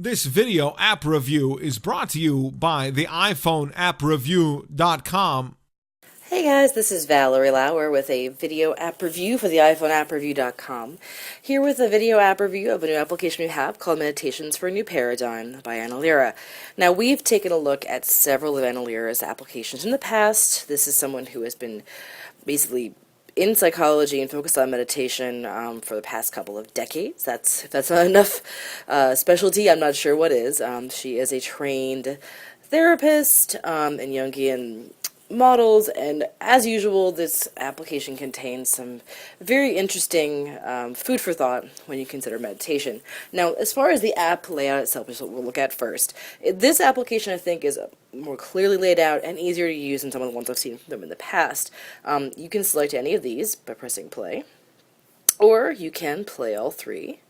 This video app review is brought to you by the iPhone appreview.com. Hey guys, this is Valerie Lauer with a video app review for the iPhone appreview.com. Here with a video app review of a new application we have called Meditations for a New Paradigm by Anna Lira. Now, we've taken a look at several of Anna Lira's applications in the past. This is someone who has been basically in psychology and focused on meditation for the past couple of decades. If that's not enough specialty, I'm not sure what is. She is a trained therapist in Jungian models, and as usual, this application contains some very interesting food for thought when you consider meditation. Now, as far as the app layout itself, which is what we'll look at first, this application, I think, is more clearly laid out and easier to use than some of the ones I've seen from them in the past. You can select any of these by pressing play, or you can play all three.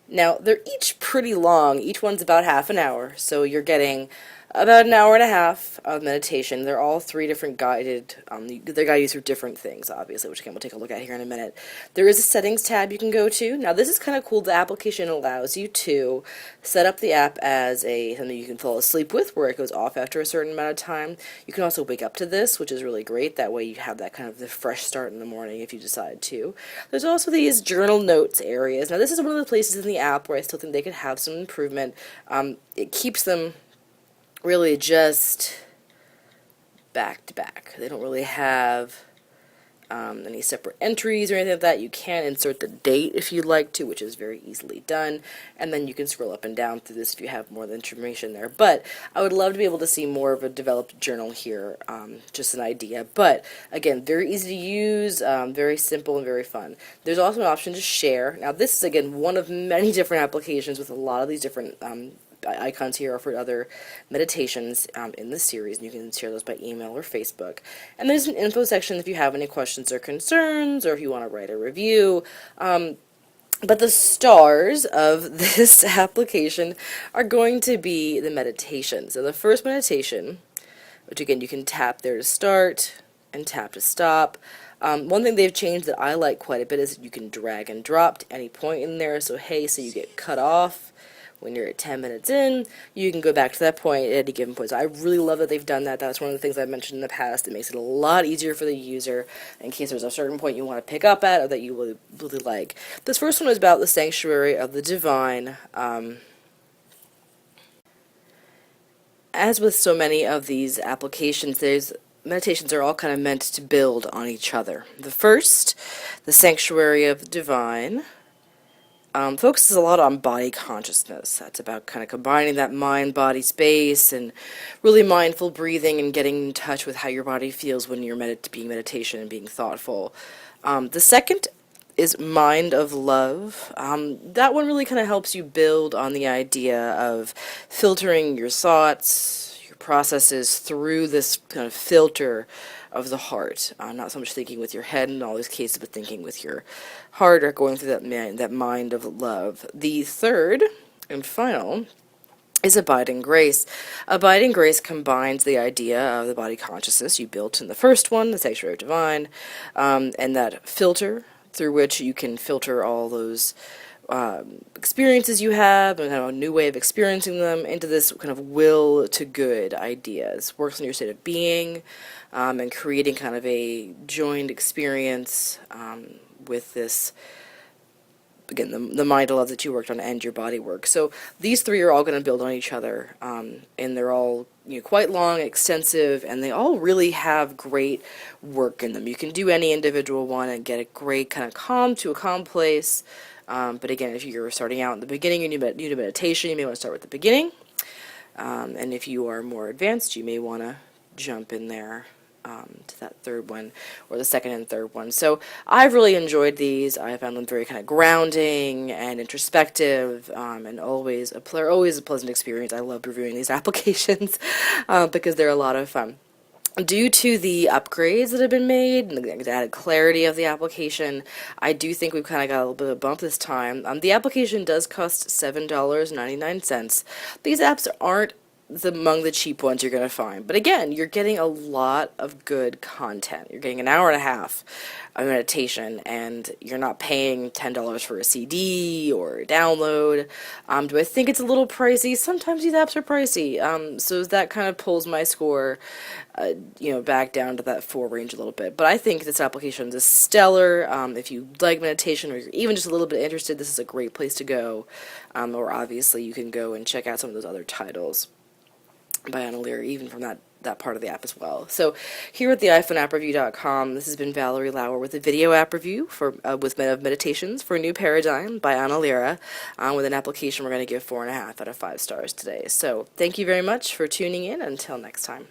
Now, they're each pretty long. Each one's about half an hour, so you're getting about an hour and a half of meditation. They're all three different guided, they're guided through different things, obviously, which again we'll take a look at here in a minute. There is a settings tab you can go to. Now, this is kind of cool. The application allows you to set up the app as something you can fall asleep with, where it goes off after a certain amount of time. You can also wake up to this, which is really great. That way you have that kind of the fresh start in the morning if you decide to. There's also these journal notes areas. Now, this is one of the places in the app where I still think they could have some improvement. It keeps them really just back to back. They don't really have any separate entries or anything like that. You can insert the date if you'd like to, which is very easily done, and then you can scroll up and down through this if you have more information there. But I would love to be able to see more of a developed journal here, just an idea. But again, very easy to use, very simple and very fun. There's also an option to share. Now, this is again one of many different applications with a lot of these different icons here are for other meditations in this series, and you can share those by email or Facebook. And there's an info section if you have any questions or concerns, or if you want to write a review. But the stars of this application are going to be the meditations. So the first meditation, which again you can tap there to start and tap to stop. One thing they've changed that I like quite a bit is you can drag and drop to any point in there. So hey, so you get cut off when you're at 10 minutes in, you can go back to that point at any given point. So I really love that they've done that. That's one of the things I've mentioned in the past. It makes it a lot easier for the user in case there's a certain point you want to pick up at or that you really like. This first one is about the sanctuary of the divine. As with so many of these applications, meditations are all kind of meant to build on each other. The first, the sanctuary of the divine, focuses a lot on body consciousness. That's about kind of combining that mind-body space and really mindful breathing and getting in touch with how your body feels when you're being meditation and being thoughtful. The second is mind of love. That one really kind of helps you build on the idea of filtering your thoughts, your processes through this kind of filter of the heart, not so much thinking with your head in all these cases, but thinking with your heart or going through that mind of love. The third and final is abiding grace. Abiding grace combines the idea of the body consciousness you built in the first one, the sanctuary of divine, and that filter through which you can filter all those experiences you have and kind of a new way of experiencing them into this kind of will to good ideas. Works on your state of being and creating kind of a joined experience with this, again, the mind of love that you worked on and your body work. So these three are all going to build on each other, and they're all quite long, extensive, and they all really have great work in them. You can do any individual one and get a great kind of calm place. But again, if you're starting out in the beginning and you need a meditation, you may want to start with the beginning. And if you are more advanced, you may want to jump in there to that third one, or the second and third one. So I've really enjoyed these. I found them very kind of grounding and introspective, and always a pleasant experience. I love reviewing these applications because they're a lot of fun. Due to the upgrades that have been made and the added clarity of the application, I do think we've kind of got a little bit of a bump this time. The application does cost $7.99. These apps aren't among the cheap ones you're going to find. But again, you're getting a lot of good content. You're getting an hour and a half of meditation, and you're not paying $10 for a CD or a download. Do I think it's a little pricey? Sometimes these apps are pricey. So that kind of pulls my score, back down to that 4 range a little bit. But I think this application is stellar. If you like meditation or you're even just a little bit interested, this is a great place to go. Or obviously you can go and check out some of those other titles by Anna Lear, even from that part of the app as well. So here at the iPhoneAppReview.com, this has been Valerie Lauer with a video app review for with Meditations for a New Paradigm by Anna Lear, with an application we're going to give 4.5 out of 5 stars today. So thank you very much for tuning in. Until next time.